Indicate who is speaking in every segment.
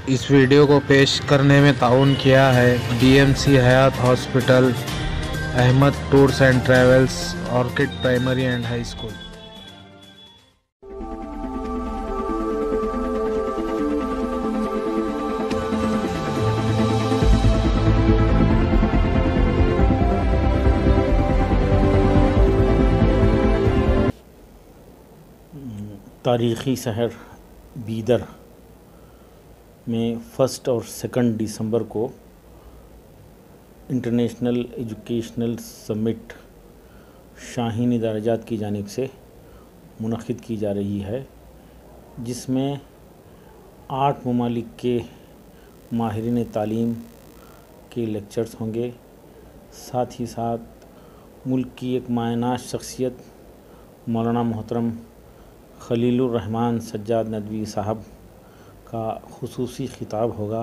Speaker 1: इस वीडियो को पेश करने में ताउन किया है DMC Hayat hospital, Ahmed tours and travels, orchid primary and high school.
Speaker 2: तारीख़ी शहर बीदर में 1 और 2 दिसंबर को इंटरनेशनल एजुकेशनल समिट शाहीन दराजात की जानिब से मुनक़िद की जा रही है, जिसमें 8 ममालिक के माहिरीन तालीम के लेक्चर्स होंगे। साथ ही साथ मुल्क की एक मायनाज शख्सियत मौलाना मोहतरम खलीलुर रहमान सज्जाद नदवी साहब का खुसूसी खिताब होगा।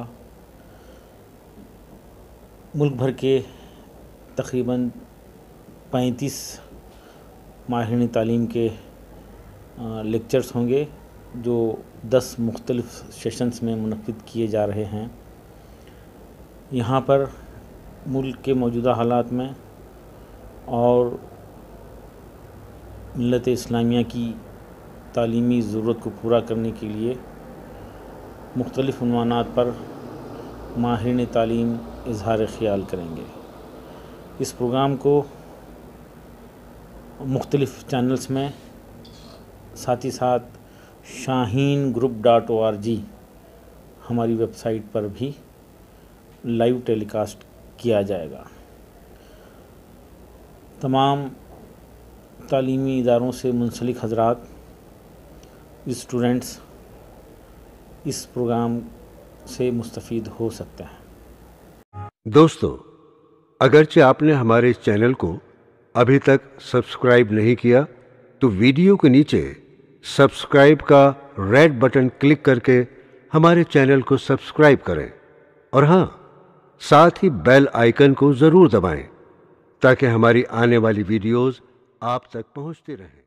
Speaker 2: मुल्क भर के तकरीबन 35 माहिरीन तालीम के लेक्चर्स होंगे, जो 10 मुख्तलिफ़ सेशंस में मुनक़िद किए जा रहे हैं। यहाँ पर मुल्क के मौजूदा हालात में और मिल्लत इस्लामिया की तालीमी ज़रूरत को पूरा करने के लिए मुख्तलिफ़ उन्वानात पर माहिरीन तालीम इज़हार ख़याल करेंगे। इस प्रोग्राम को मुख्तलिफ़ चैनल्स में, साथ ही साथ shaheen.group.org हमारी वेबसाइट पर भी लाइव टेलीकास्ट किया जाएगा। तमाम तालीमी इदारों से मुंसलिक हज़रात, स्टूडेंट्स इस प्रोग्राम से मुस्तफ़ीद हो सकते हैं।
Speaker 3: दोस्तों, अगरचे आपने हमारे इस चैनल को अभी तक सब्सक्राइब नहीं किया, तो वीडियो के नीचे सब्सक्राइब का रेड बटन क्लिक करके हमारे चैनल को सब्सक्राइब करें और हाँ, साथ ही बेल आइकन को ज़रूर दबाएं ताकि हमारी आने वाली वीडियोस आप तक पहुंचती रहें।